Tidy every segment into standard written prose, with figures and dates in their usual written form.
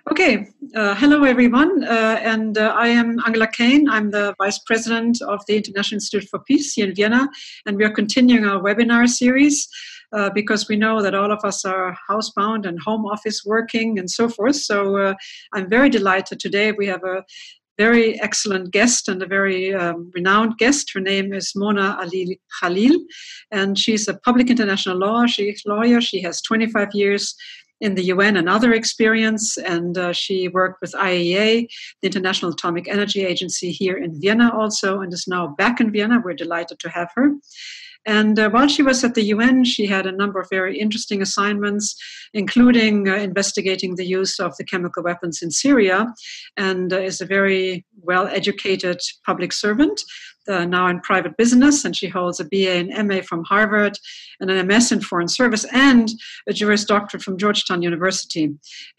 Okay, hello everyone, and I am Angela Kane. I'm the Vice President of the International Institute for Peace here in Vienna, and we are continuing our webinar series because we know that all of us are housebound and home office working and so forth. So I'm very delighted today. We have a very excellent guest and a very renowned guest. Her name is Mona Ali Khalil, and she's a public international lawyer. She has 25 years in the UN and other experience, and she worked with IAEA, the International Atomic Energy Agency, here in Vienna also, and is now back in Vienna. We're delighted to have her. And while she was at the UN, she had a number of very interesting assignments, including investigating the use of the chemical weapons in Syria, and is a very well-educated public servant, now in private business, and she holds a BA and MA from Harvard, and an MS in Foreign Service, and a Juris Doctorate from Georgetown University.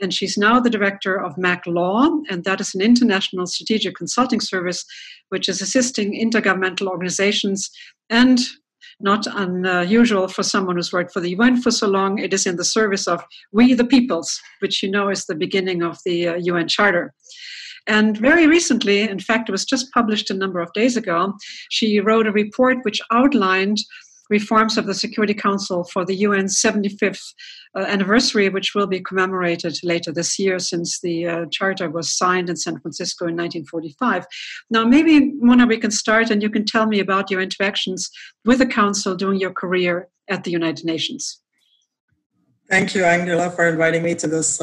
And she's now the director of MAK Law, and that is an international strategic consulting service which is assisting intergovernmental organizations, and not unusual for someone who's worked for the UN for so long, it is in the service of we the peoples, which you know is the beginning of the UN Charter. And very recently, in fact, it was just published a number of days ago, she wrote a report which outlined reforms of the Security Council for the UN's 75th anniversary, which will be commemorated later this year since the charter was signed in San Francisco in 1945. Now, maybe, Mona, we can start and you can tell me about your interactions with the Council during your career at the United Nations. Thank you, Angela, for inviting me to this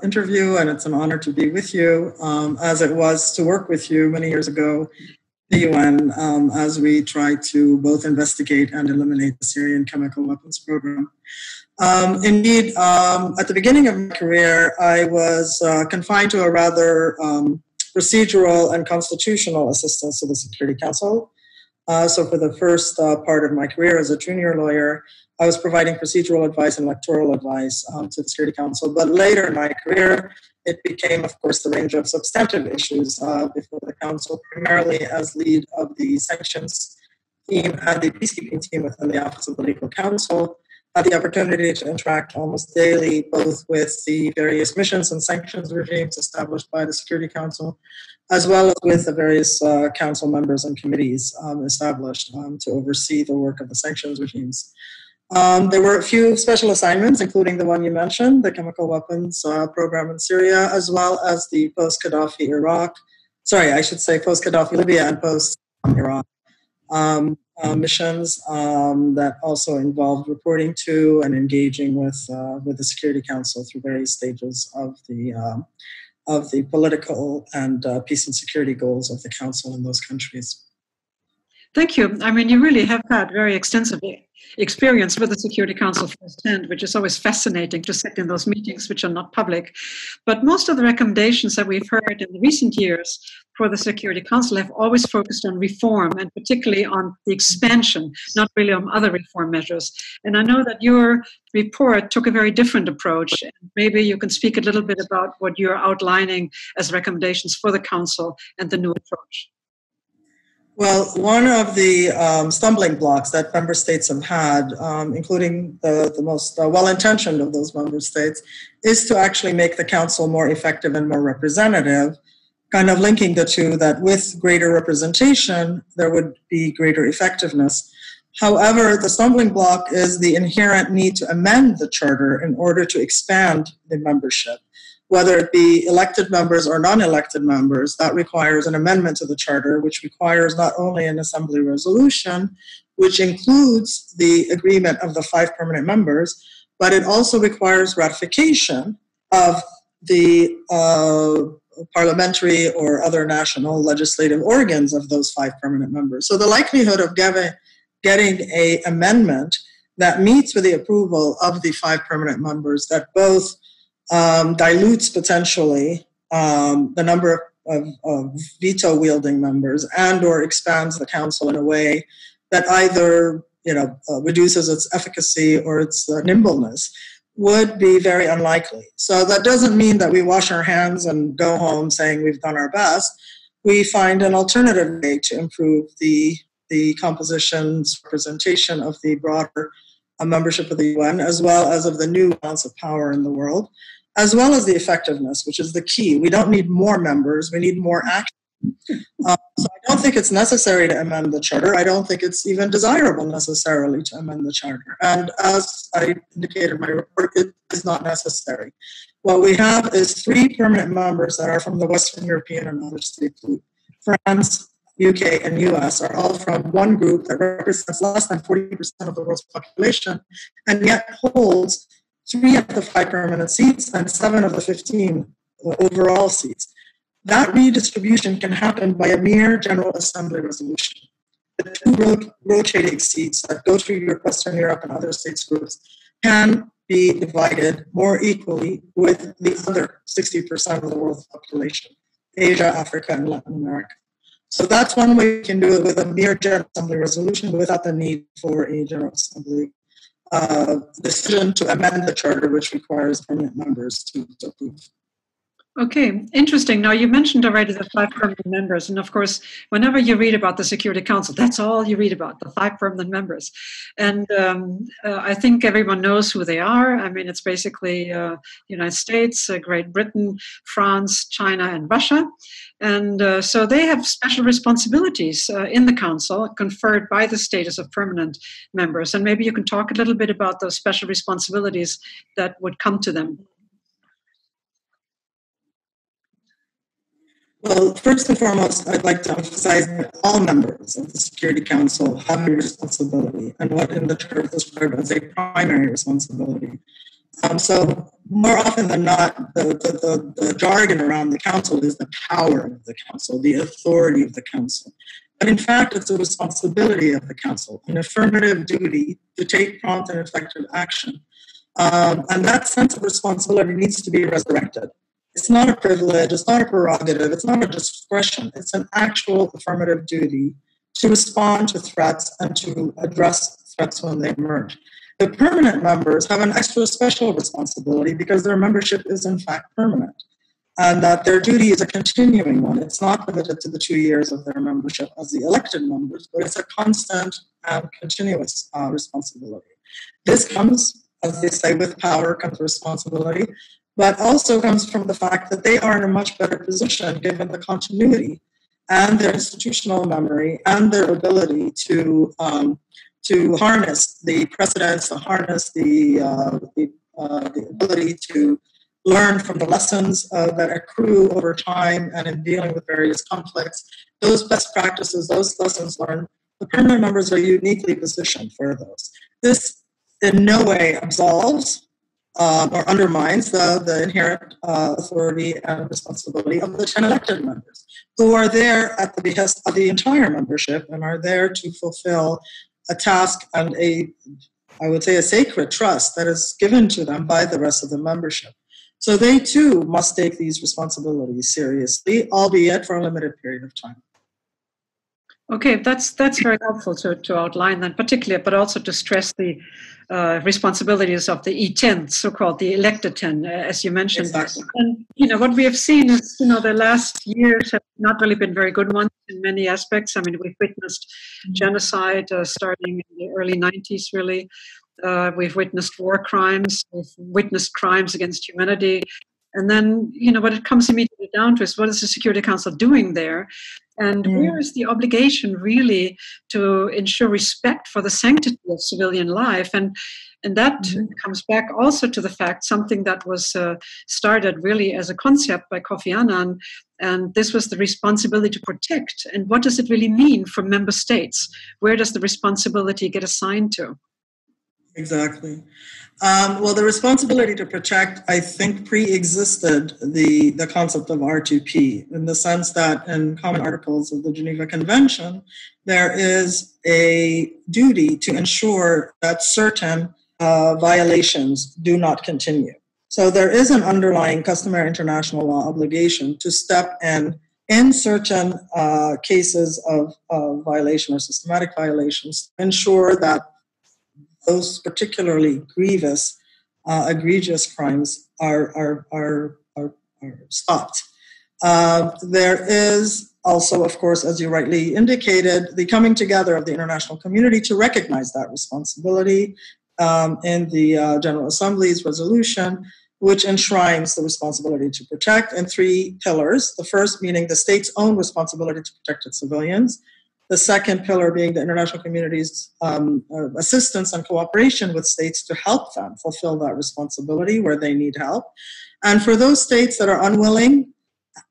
interview, and it's an honor to be with you, as it was to work with you many years ago the UN as we try to both investigate and eliminate the Syrian chemical weapons program. Indeed, at the beginning of my career, I was confined to a rather procedural and constitutional assistance to the Security Council. So for the first part of my career as a junior lawyer, I was providing procedural advice and electoral advice to the Security Council. But later in my career, it became, of course, the range of substantive issues before the Council, primarily as lead of the sanctions team and the peacekeeping team within the Office of the Legal Counsel. I had the opportunity to interact almost daily, both with the various missions and sanctions regimes established by the Security Council, as well as with the various Council members and committees established to oversee the work of the sanctions regimes. There were a few special assignments, including the one you mentioned, the chemical weapons program in Syria, as well as the post-Gaddafi post-Gaddafi Libya and post-Iraq missions that also involved reporting to and engaging with the Security Council through various stages of the political and peace and security goals of the Council in those countries. Thank you. I mean, you really have had very extensive experience with the Security Council firsthand, which is always fascinating to sit in those meetings, which are not public. But most of the recommendations that we've heard in the recent years for the Security Council have always focused on reform, and particularly on the expansion, not really on other reform measures. And I know that your report took a very different approach. Maybe you can speak a little bit about what you're outlining as recommendations for the Council and the new approach. Well, one of the stumbling blocks that member states have had, including the most well-intentioned of those member states, is to actually make the Council more effective and more representative, kind of linking the two, that with greater representation, there would be greater effectiveness. However, the stumbling block is the inherent need to amend the Charter in order to expand the membership. Whether it be elected members or non-elected members, that requires an amendment to the Charter, which requires not only an Assembly resolution, which includes the agreement of the 5 permanent members, but it also requires ratification of the parliamentary or other national legislative organs of those 5 permanent members. So the likelihood of getting an amendment that meets with the approval of the 5 permanent members, that both dilutes potentially the number of veto-wielding members and or expands the Council in a way that either reduces its efficacy or its nimbleness, would be very unlikely. So that doesn't mean that we wash our hands and go home saying we've done our best. We find an alternative way to improve the composition's representation of the broader membership of the UN, as well as of the new balance of power in the world. as well as the effectiveness, which is the key. We don't need more members, we need more action. So I don't think it's necessary to amend the charter. I don't think it's even desirable necessarily to amend the charter. And as I indicated in my report, it is not necessary. What we have is 3 permanent members that are from the Western European and other states. France, UK, and US are all from one group that represents less than 40% of the world's population, and yet holds 3 of the 5 permanent seats and 7 of the 15 overall seats. That redistribution can happen by a mere General Assembly resolution. The 2 rotating seats that go through Western Europe and other states groups can be divided more equally with the other 60% of the world's population, Asia, Africa, and Latin America. So that's one way we can do it with a mere General Assembly resolution without the need for a General Assembly decision to amend the charter, which requires permanent members to approve. Okay, interesting. Now, you mentioned already the 5 permanent members. And of course, whenever you read about the Security Council, that's all you read about, the 5 permanent members. And I think everyone knows who they are. I mean, it's basically the United States, Great Britain, France, China, and Russia. And so they have special responsibilities in the Council conferred by the status of permanent members. And maybe you can talk a little bit about those special responsibilities that would come to them. Well, first and foremost, I'd like to emphasize that all members of the Security Council have a responsibility, and what in the charter is described as a primary responsibility. So more often than not, the jargon around the Council is the power of the Council, the authority of the Council. But in fact, it's a responsibility of the Council, an affirmative duty to take prompt and effective action. And that sense of responsibility needs to be resurrected. It's not a privilege, it's not a prerogative, it's not a discretion, it's an actual affirmative duty to respond to threats and to address threats when they emerge. The permanent members have an extra special responsibility because their membership is in fact permanent, and that their duty is a continuing one. It's not limited to the 2 years of their membership as the elected members, but it's a constant and continuous responsibility. This comes, as they say, with power comes responsibility, but also comes from the fact that they are in a much better position given the continuity and their institutional memory and their ability to harness the precedents, to harness the ability to learn from the lessons that accrue over time and in dealing with various conflicts. Those best practices, those lessons learned, the permanent members are uniquely positioned for those. This in no way absolves or undermines the inherent authority and responsibility of the 10 elected members, who are there at the behest of the entire membership and are there to fulfill a task and I would say a sacred trust that is given to them by the rest of the membership. So they too must take these responsibilities seriously, albeit for a limited period of time. Okay, that's very helpful to outline that particularly, but also to stress the responsibilities of the E10, so-called the elected 10, as you mentioned. Exactly. And what we have seen is, the last years have not really been very good ones in many aspects. I mean, we've witnessed genocide starting in the early 90s, really. We've witnessed war crimes. We've witnessed crimes against humanity. And then, what it comes immediately down to is what is the Security Council doing there? And where is the obligation really to ensure respect for the sanctity of civilian life? And that comes back also to the fact, something that was started really as a concept by Kofi Annan, and this was the responsibility to protect. And what does it really mean for member states? Where does the responsibility get assigned to? Exactly. Well, the responsibility to protect, I think, pre-existed the concept of R2P in the sense that in common articles of the Geneva Convention, there is a duty to ensure that certain violations do not continue. So there is an underlying customary international law obligation to step in certain cases of violation or systematic violations, ensure that those particularly grievous, egregious crimes are stopped. There is also, of course, as you rightly indicated, the coming together of the international community to recognize that responsibility in the General Assembly's resolution, which enshrines the responsibility to protect, and 3 pillars. The first meaning the state's own responsibility to protect its civilians. The second pillar being the international community's assistance and cooperation with states to help them fulfill that responsibility where they need help. And for those states that are unwilling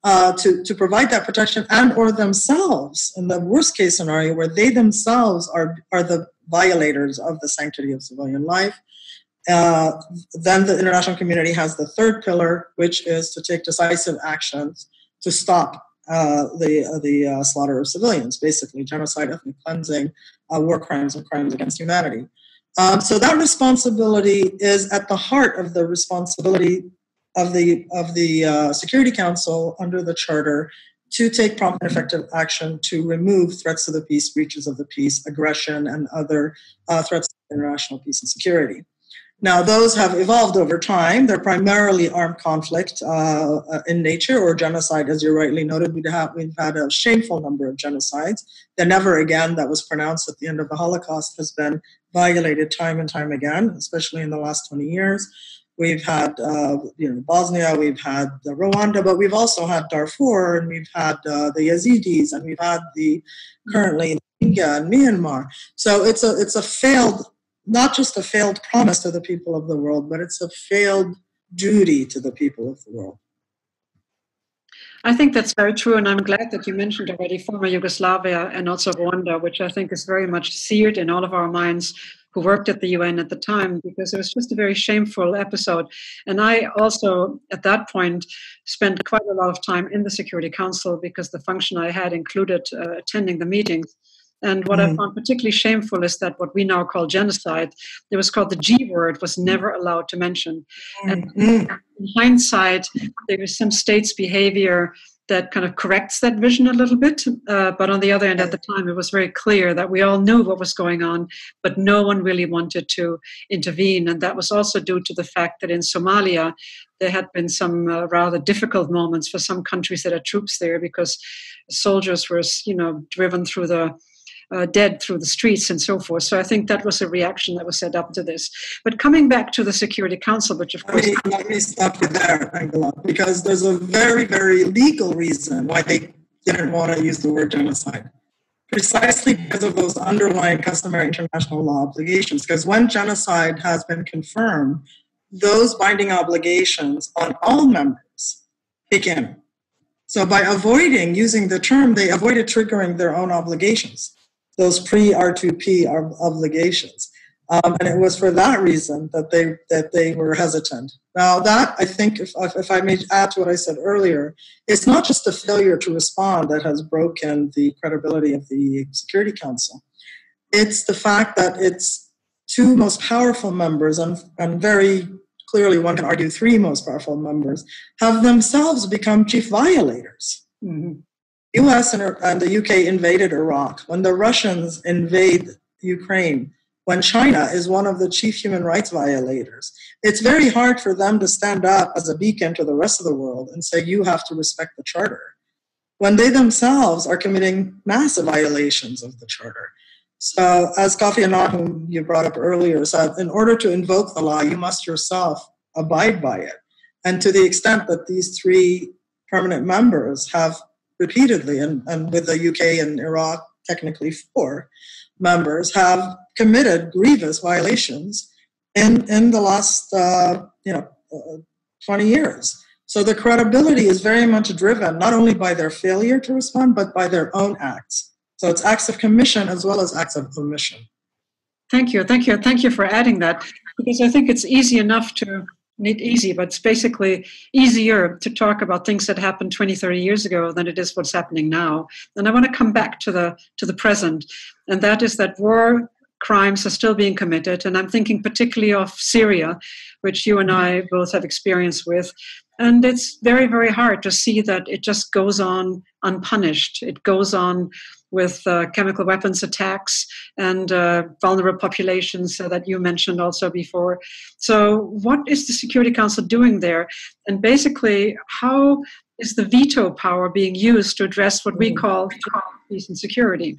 to provide that protection, and or themselves, in the worst case scenario, where they themselves are the violators of the sanctity of civilian life, then the international community has the third pillar, which is to take decisive actions to stop the slaughter of civilians, basically genocide, ethnic cleansing, war crimes, and crimes against humanity. So that responsibility is at the heart of the responsibility of the Security Council under the Charter to take prompt and effective action to remove threats to the peace, breaches of the peace, aggression, and other threats to international peace and security. Now, those have evolved over time. They're primarily armed conflict in nature, or genocide, as you rightly noted. We've had a shameful number of genocides. The never again that was pronounced at the end of the Holocaust has been violated time and time again, especially in the last 20 years. We've had Bosnia, we've had Rwanda, but we've also had Darfur, and we've had the Yazidis, and we've had currently India and Myanmar. So it's a failed, not just a failed promise to the people of the world, but it's a failed duty to the people of the world. I think that's very true, and I'm glad that you mentioned already former Yugoslavia and also Rwanda, which I think is very much seared in all of our minds who worked at the UN at the time, because it was just a very shameful episode. And I also, at that point, spent quite a lot of time in the Security Council because the function I had included attending the meetings. And what I found particularly shameful is that what we now call genocide, it was called the G word, was never allowed to mention. And in hindsight, there was some states' behavior that kind of corrects that vision a little bit. But on the other end, at the time, it was very clear that we all knew what was going on, but no one really wanted to intervene. And that was also due to the fact that in Somalia, there had been some rather difficult moments for some countries that had troops there, because soldiers were, driven through dead through the streets and so forth. So I think that was a reaction that was set up to this. But coming back to the Security Council, which of course... Let me stop you there, Angela, because there's a very, very legal reason why they didn't want to use the word genocide. Precisely because of those underlying customary international law obligations. Because when genocide has been confirmed, those binding obligations on all members kick in. So by avoiding using the term, they avoided triggering their own obligations, those pre-R2P obligations. And it was for that reason that they were hesitant. Now that, I think, if I may add to what I said earlier, it's not just a failure to respond that has broken the credibility of the Security Council. It's the fact that its 2 most powerful members, and very clearly one can argue 3 most powerful members, have themselves become chief violators. Mm-hmm. US and the UK invaded Iraq, when the Russians invade Ukraine, when China is one of the chief human rights violators. It's very hard for them to stand up as a beacon to the rest of the world and say, you have to respect the Charter, when they themselves are committing massive violations of the Charter. So as Kofi Annan, whom you brought up earlier, said, in order to invoke the law, you must yourself abide by it. And to the extent that these 3 permanent members have repeatedly, and with the UK and Iraq, technically 4 members, have committed grievous violations in the last 20 years. So the credibility is very much driven not only by their failure to respond, but by their own acts. So it's acts of commission as well as acts of omission. Thank you for adding that, because I think it's easy enough to, not easy, but it's basically easier to talk about things that happened 20, 30 years ago than it is what's happening now. And I want to come back to the present, and that is that war crimes are still being committed. And I'm thinking particularly of Syria, which you and I both have experience with. And it's very, very hard to see that it just goes on unpunished. It goes on with chemical weapons attacks and vulnerable populations that you mentioned also before. So what is the Security Council doing there? And basically, how is the veto power being used to address what we call peace and security?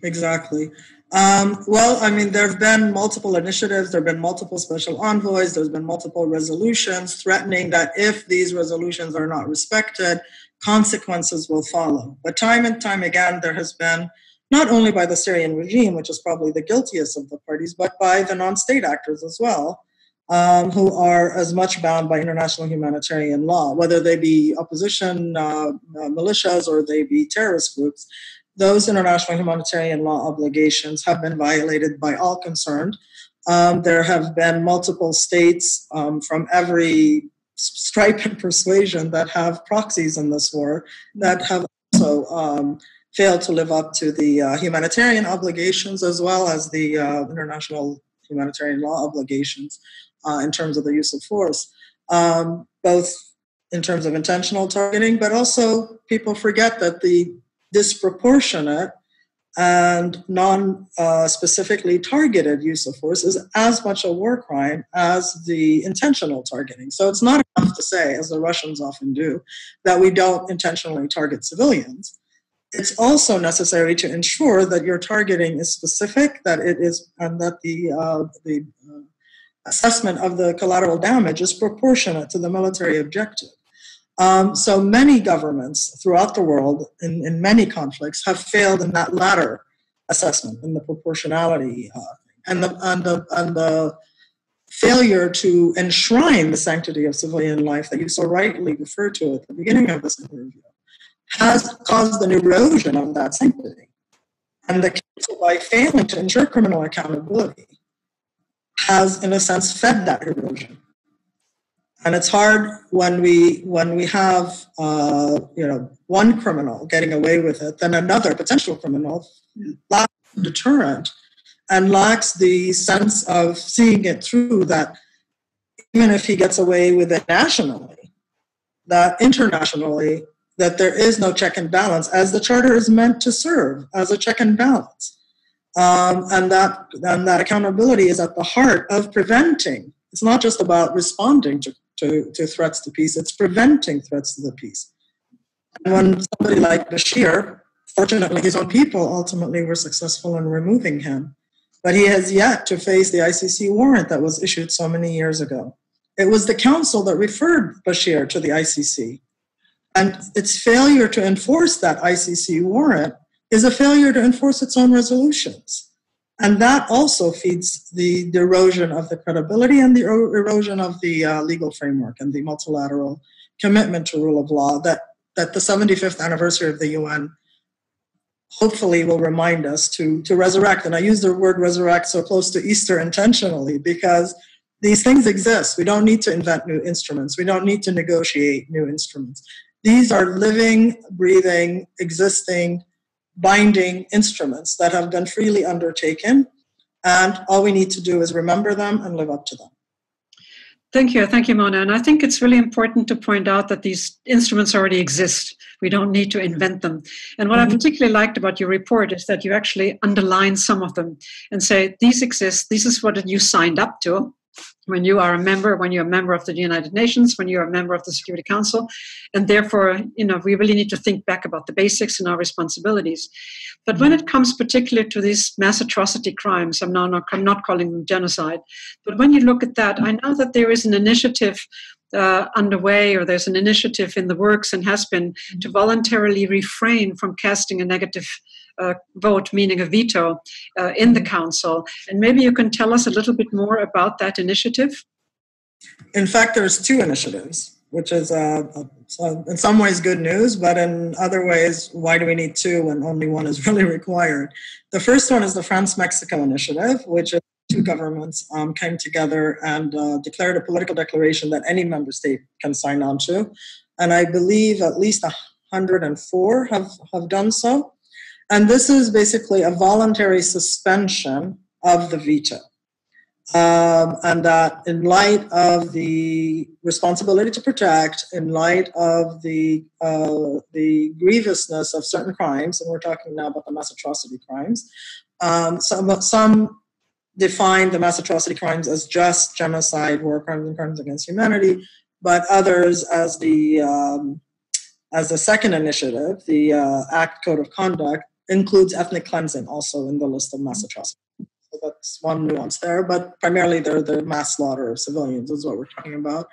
Exactly. Well, I mean, there have been multiple initiatives, there have been multiple special envoys, there's been multiple resolutions threatening that if these resolutions are not respected, consequences will follow. But time and time again, there has been, not only by the Syrian regime, which is probably the guiltiest of the parties, but by the non-state actors as well, who are as much bound by international humanitarian law, whether they be opposition militias or they be terrorist groups. Those international humanitarian law obligations have been violated by all concerned. There have been multiple states from every stripe and persuasion that have proxies in this war that have also failed to live up to the humanitarian obligations as well as the international humanitarian law obligations in terms of the use of force, both in terms of intentional targeting, but also people forget that the disproportionate and non-specifically targeted use of force is as much a war crime as the intentional targeting. So it's not enough to say, as the Russians often do, that we don't intentionally target civilians. It's also necessary to ensure that your targeting is specific, that it is, and that the assessment of the collateral damage is proportionate to the military objective. So many governments throughout the world in many conflicts have failed in that latter assessment, in the proportionality and the failure to enshrine the sanctity of civilian life that you so rightly referred to at the beginning of this interview has caused an erosion of that sanctity. And the council, by failing to ensure criminal accountability, has, in a sense, fed that erosion. And it's hard when we have one criminal getting away with it, then another potential criminal lacks deterrent and lacks the sense of seeing it through, that even if he gets away with it nationally, that internationally, that there is no check and balance, as the Charter is meant to serve as a check and balance. And that accountability is at the heart of preventing. It's not just about responding to threats to peace, it's preventing threats to the peace. And when somebody like Bashir, fortunately his own people ultimately were successful in removing him, but he has yet to face the ICC warrant that was issued so many years ago. It was the council that referred Bashir to the ICC. And its failure to enforce that ICC warrant is a failure to enforce its own resolutions. And that also feeds the erosion of the credibility and the erosion of the legal framework and the multilateral commitment to rule of law that the 75th anniversary of the UN hopefully will remind us to resurrect. And I use the word resurrect so close to Easter intentionally because these things exist. We don't need to invent new instruments. We don't need to negotiate new instruments. These are living, breathing, existing, binding instruments that have been freely undertaken, and all we need to do is remember them and live up to them. Thank you, Mona. And I think it's really important to point out that these instruments already exist. We don't need to invent them. And what I particularly liked about your report is that you actually underline some of them and say, these exist, this is what you signed up to. When you're a member of the United Nations, when you're a member of the Security Council, and therefore, we really need to think back about the basics and our responsibilities. But when it comes particularly to these mass atrocity crimes, I'm not calling them genocide, but when you look at that, I know that there is an initiative underway, or there's an initiative in the works and has been to voluntarily refrain from casting a negative vote, meaning a veto, in the council. And maybe you can tell us a little bit more about that initiative? In fact, there's two initiatives, which is in some ways good news, but in other ways, why do we need two when only one is really required? The first one is the France-Mexico initiative, which is two governments came together and declared a political declaration that any member state can sign on to. And I believe at least 104 have done so. And this is basically a voluntary suspension of the veto. And that in light of the responsibility to protect, in light of the grievousness of certain crimes, and we're talking now about the mass atrocity crimes, some define the mass atrocity crimes as just genocide, war crimes, and crimes against humanity, but others as the second initiative, the ACT Code of Conduct, includes ethnic cleansing also in the list of mass atrocities. So that's one nuance there, but primarily they're the mass slaughter of civilians is what we're talking about.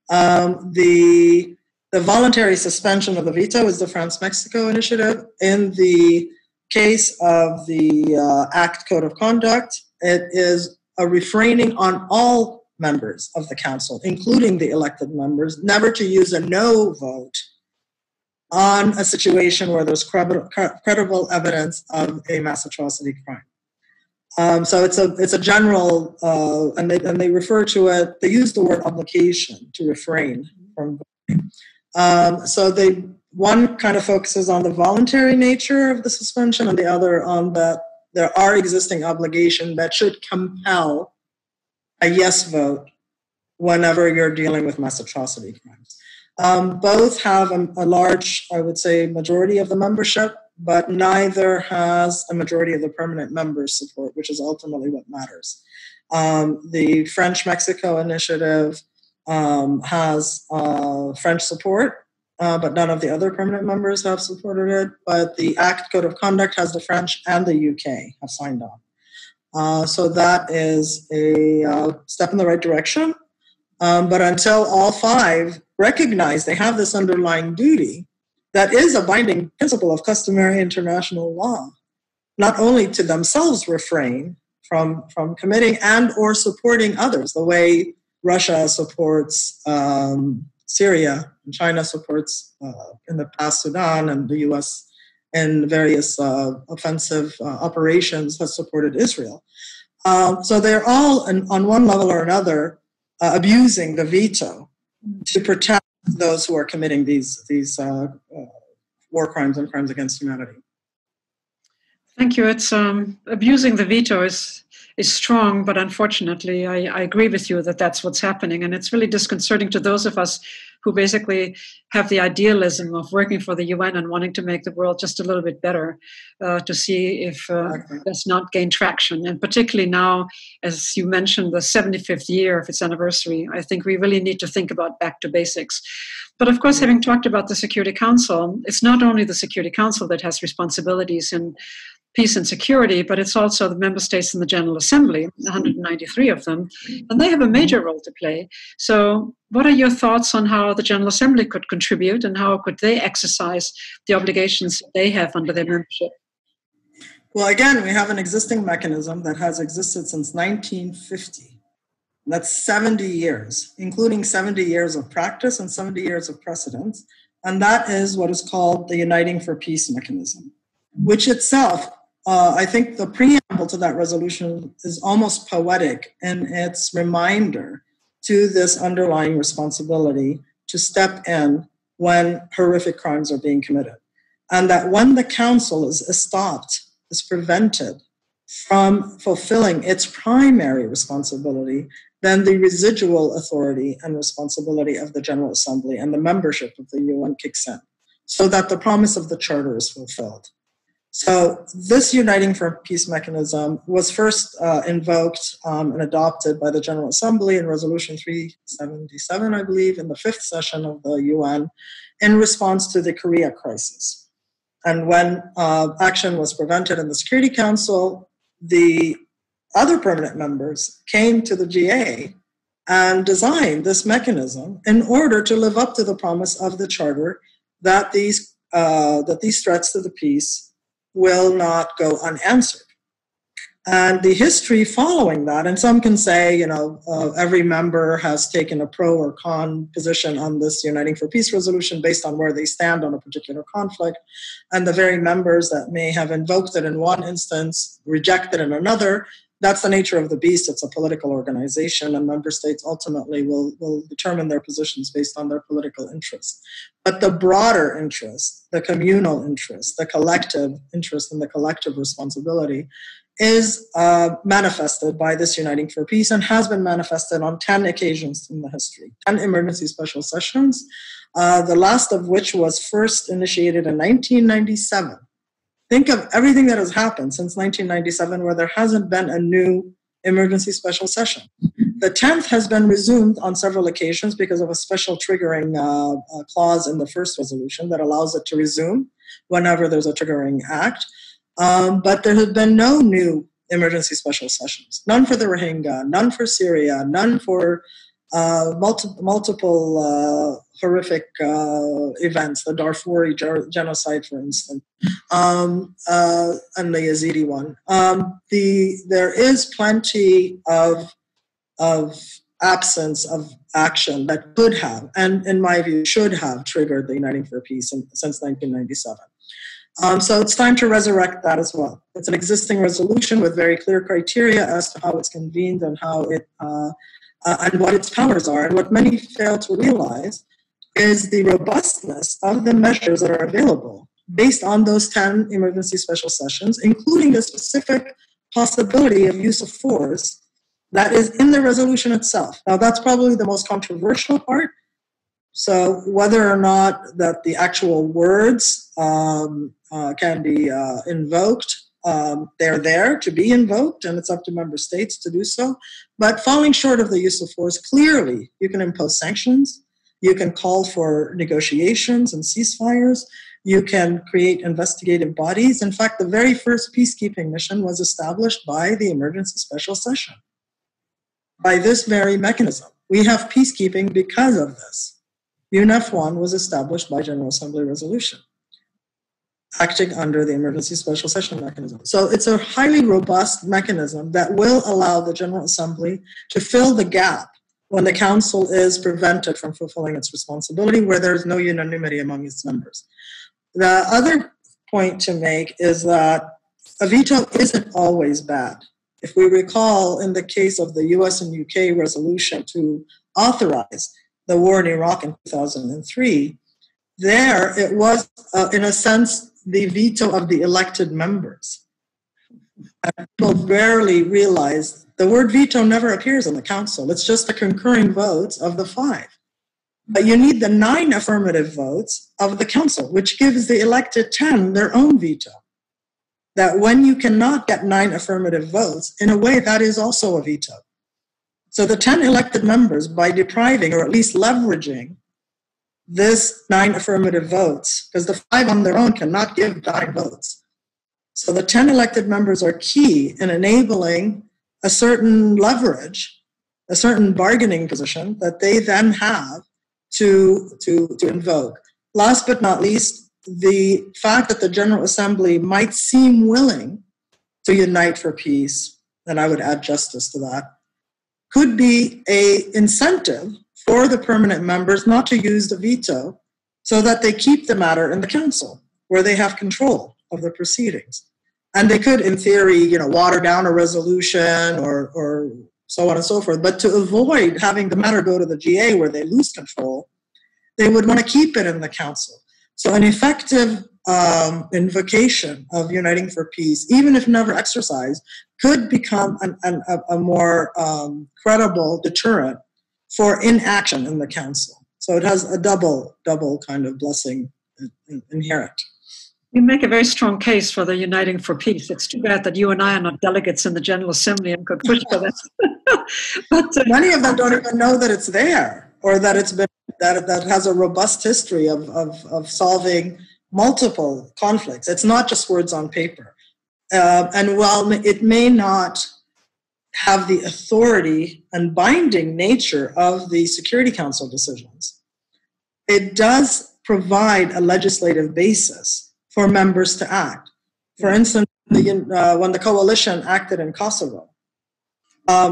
The voluntary suspension of the veto is the France-Mexico initiative. In the case of the ACT Code of Conduct, it is a refraining on all members of the council, including the elected members, never to use a no vote on a situation where there's credible evidence of a mass atrocity crime. So it's a general, and they refer to it. They use the word obligation to refrain from voting. So one kind of focuses on the voluntary nature of the suspension, and the other on that there are existing obligations that should compel a yes vote whenever you're dealing with mass atrocity crimes. Both have a large, I would say, majority of the membership, but neither has a majority of the permanent members' support, which is ultimately what matters. The French-Mexico initiative has French support, but none of the other permanent members have supported it. But the ACT Code of Conduct has the French and the UK have signed on. So that is a step in the right direction. But until all five recognize they have this underlying duty, that is a binding principle of customary international law, not only to themselves refrain from committing and or supporting others, the way Russia supports Syria, and China supports in the past Sudan, and the US in various offensive operations has supported Israel. So they're all, on one level or another, abusing the veto to protect those who are committing these war crimes and crimes against humanity. Thank you. It's abusing the veto is strong, but unfortunately, I agree with you that that's what's happening, and it's really disconcerting to those of us who basically have the idealism of working for the UN and wanting to make the world just a little bit better, to see if does not gain traction. And particularly now, as you mentioned, the 75th year of its anniversary, I think we really need to think about back to basics. But of course, having talked about the Security Council, it's not only the Security Council that has responsibilities in peace and security, but it's also the member states in the General Assembly, 193 of them, and they have a major role to play. So what are your thoughts on how the General Assembly could contribute and how could they exercise the obligations they have under their membership? Well, again, we have an existing mechanism that has existed since 1950. That's 70 years, including 70 years of practice and 70 years of precedence. And that is what is called the Uniting for Peace mechanism, which itself, I think the preamble to that resolution is almost poetic in its reminder to this underlying responsibility to step in when horrific crimes are being committed. And that when the council is stopped, is prevented from fulfilling its primary responsibility, then the residual authority and responsibility of the General Assembly and the membership of the UN kicks in, so that the promise of the Charter is fulfilled. So this Uniting for Peace mechanism was first invoked and adopted by the General Assembly in Resolution 377, I believe, in the fifth session of the UN in response to the Korea crisis. And when action was prevented in the Security Council, the other permanent members came to the GA and designed this mechanism in order to live up to the promise of the Charter that these threats to the peace will not go unanswered. And the history following that, and some can say, every member has taken a pro or con position on this Uniting for Peace resolution based on where they stand on a particular conflict. And the very members that may have invoked it in one instance, rejected in another, that's the nature of the beast. It's a political organization, and member states ultimately will determine their positions based on their political interests. But the broader interest, the communal interest, the collective interest, and the collective responsibility is manifested by this Uniting for Peace and has been manifested on 10 occasions in the history, 10 emergency special sessions, the last of which was first initiated in 1997. Think of everything that has happened since 1997 where there hasn't been a new emergency special session. The 10th has been resumed on several occasions because of a special triggering clause in the first resolution that allows it to resume whenever there's a triggering act. But there have been no new emergency special sessions, none for the Rohingya, none for Syria, none for multiple horrific events, the Darfuri genocide, for instance, and the Yazidi one. There is plenty of absence of action that could have, and in my view, should have triggered the Uniting for Peace since 1997. So it's time to resurrect that as well. It's an existing resolution with very clear criteria as to how it's convened and how it and what its powers are. And what many fail to realize is the robustness of the measures that are available based on those 10 emergency special sessions, including the specific possibility of use of force that is in the resolution itself. Now, that's probably the most controversial part. So whether or not that the actual words can be invoked, they're there to be invoked, and it's up to member states to do so. But falling short of the use of force, clearly you can impose sanctions, you can call for negotiations and ceasefires, you can create investigative bodies. In fact, the very first peacekeeping mission was established by the emergency special session, by this very mechanism. We have peacekeeping because of this. UNEF 1 was established by General Assembly resolution, acting under the emergency special session mechanism. So it's a highly robust mechanism that will allow the General Assembly to fill the gap when the Council is prevented from fulfilling its responsibility, where there's no unanimity among its members. The other point to make is that a veto isn't always bad. If we recall, in the case of the US and UK resolution to authorize the war in Iraq in 2003, there it was, in a sense, the veto of the elected members. And people rarely realize the word veto never appears in the Council. It's just the concurring votes of the 5. But you need the 9 affirmative votes of the Council, which gives the elected 10 their own veto. That when you cannot get 9 affirmative votes, in a way that is also a veto. So the 10 elected members, by depriving or at least leveraging this 9 affirmative votes, because the 5 on their own cannot give 9 votes. So the 10 elected members are key in enabling a certain leverage, a certain bargaining position that they then have to invoke. Last but not least, the fact that the General Assembly might seem willing to unite for peace, and I would add justice to that, could be an incentive for the permanent members not to use the veto so that they keep the matter in the Council, where they have control of the proceedings. And they could, in theory, water down a resolution or so on and so forth. But to avoid having the matter go to the GA where they lose control, they would want to keep it in the Council. So an effective invocation of uniting for peace, even if never exercised, could become a more credible deterrent for inaction in the Council. So it has a double kind of blessing inherent. You make a very strong case for the uniting for peace. It's too bad that you and I are not delegates in the General Assembly and could push for that. But many of them don't even know that it's there, or that it's been that has a robust history of solving multiple conflicts. It's not just words on paper. And while it may not have the authority and binding nature of the Security Council decisions, it does provide a legislative basis for members to act. For instance, when the coalition acted in Kosovo,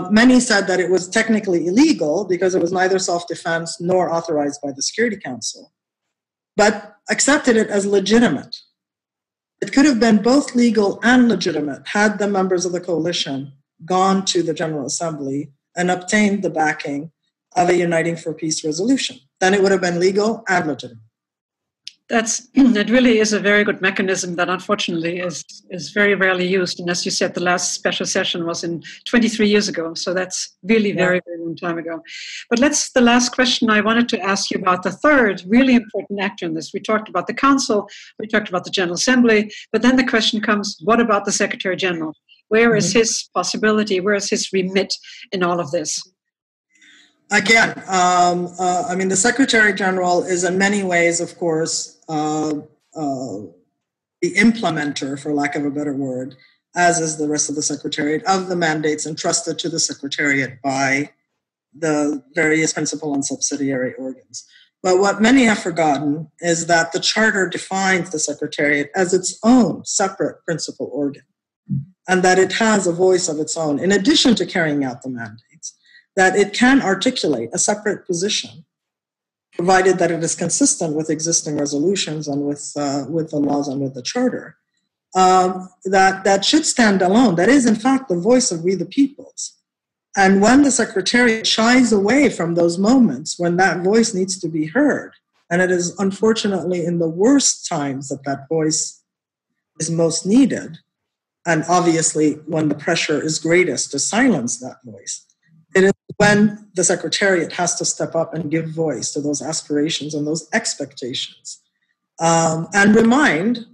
many said that it was technically illegal because it was neither self-defense nor authorized by the Security Council, but accepted it as legitimate. It could have been both legal and legitimate had the members of the coalition gone to the General Assembly and obtained the backing of a Uniting for Peace resolution. Then it would have been legal and legitimate. It really is a very good mechanism that unfortunately is very rarely used. And as you said, the last special session was in 23 years ago. So that's really very, very long time ago. But the last question I wanted to ask you about the third really important actor in this. We talked about the Council, we talked about the General Assembly, but then the question comes, what about the Secretary General? Where is his possibility? Where is his remit in all of this? Again, the Secretary General is in many ways, of course, the implementer, for lack of a better word, as is the rest of the Secretariat, of the mandates entrusted to the Secretariat by the various principal and subsidiary organs. But what many have forgotten is that the Charter defines the Secretariat as its own separate principal organ, and that it has a voice of its own, in addition to carrying out the mandates, that it can articulate a separate position, provided that it is consistent with existing resolutions and with the laws and with the Charter, that should stand alone. That is, in fact, the voice of we the peoples. And when the Secretariat shies away from those moments when that voice needs to be heard, and it is unfortunately in the worst times that that voice is most needed, and obviously when the pressure is greatest to silence that voice, it is when the Secretariat has to step up and give voice to those aspirations and those expectations, and remind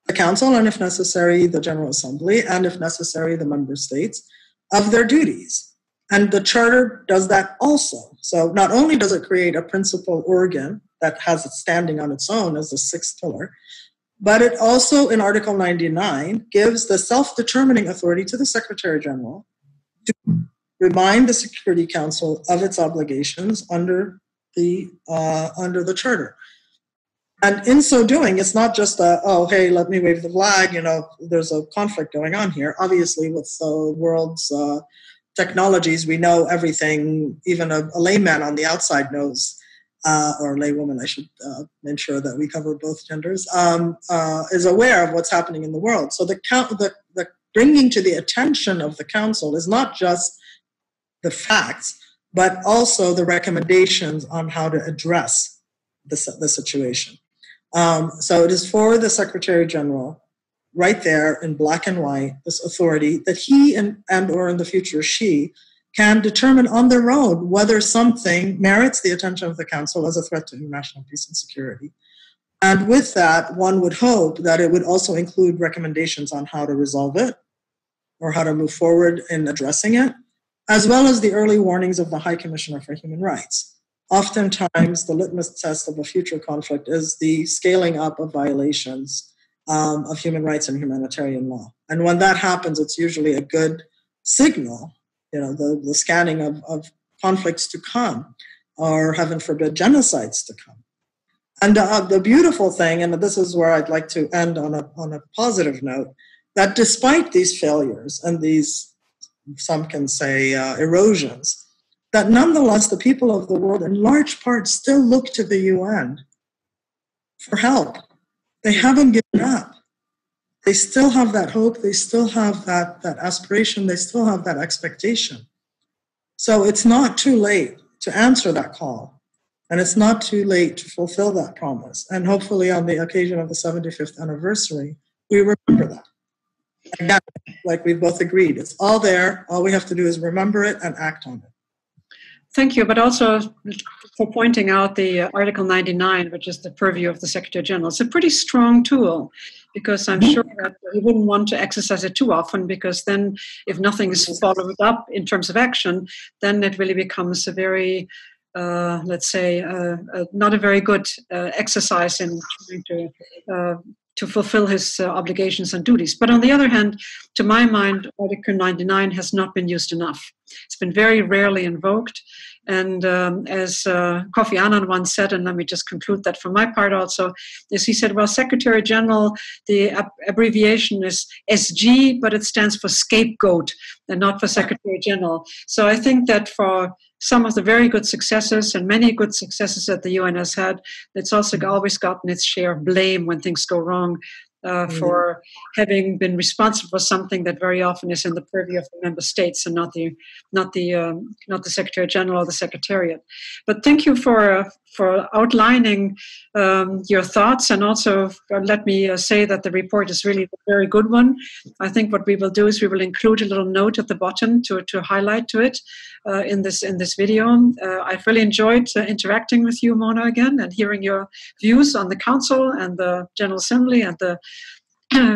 the Council, and if necessary, the General Assembly, and if necessary, the member states, of their duties. And the Charter does that also. So not only does it create a principal organ that has it standing on its own as the sixth pillar, but it also, in Article 99, gives the self-determining authority to the Secretary General to remind the Security Council of its obligations under the Charter. And in so doing, it's not just hey, let me wave the flag, there's a conflict going on here. Obviously, with the world's technologies, we know everything, even a layman on the outside knows, or laywoman, I should ensure that we cover both genders, is aware of what's happening in the world. So the bringing to the attention of the Council is not just the facts, but also the recommendations on how to address the situation. So it is for the Secretary General, right there in black and white, this authority that he and or in the future she can determine on their own whether something merits the attention of the Council as a threat to national peace and security. And with that, one would hope that it would also include recommendations on how to resolve it or how to move forward in addressing it, as well as the early warnings of the High Commissioner for Human Rights. Oftentimes, the litmus test of a future conflict is the scaling up of violations of human rights and humanitarian law. And when that happens, it's usually a good signal, the scanning of conflicts to come, or heaven forbid, genocides to come. And the beautiful thing, and this is where I'd like to end on a positive note, that despite these failures and these, some can say, erosions, that nonetheless the people of the world in large part still look to the UN for help. They haven't given up. They still have that hope. They still have that aspiration. They still have that expectation. So it's not too late to answer that call. And it's not too late to fulfill that promise. And hopefully on the occasion of the 75th anniversary, we remember that. Again, like we've both agreed, it's all there. All we have to do is remember it and act on it. Thank you, but also for pointing out the Article 99, which is the purview of the Secretary General. It's a pretty strong tool, because I'm sure that you wouldn't want to exercise it too often, because then if nothing is followed up in terms of action, then it really becomes a very, let's say, not a very good exercise in trying to fulfill his obligations and duties. But on the other hand, to my mind, Article 99 has not been used enough. It's been very rarely invoked. And as Kofi Annan once said, and let me just conclude that for my part also, is he said, well, Secretary General, the abbreviation is SG, but it stands for scapegoat and not for Secretary General. So I think that for some of the very good successes and many good successes that the UN has had, it's also always gotten its share of blame when things go wrong, for having been responsible for something that very often is in the purview of the member states and not the Secretary General or the Secretariat. But thank you for outlining your thoughts, and also let me say that the report is really a very good one. I think what we will do is we will include a little note at the bottom to highlight to it in this video. I've really enjoyed interacting with you, Mona, again, and hearing your views on the Council and the General Assembly and the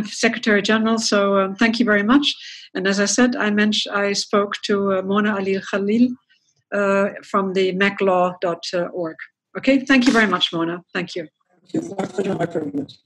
Secretary General. So thank you very much. And as I said, I spoke to Mona Ali Khalil from the MAKLaw.org. Okay, thank you very much, Mona. Thank you. Thank you. My pleasure, my privilege.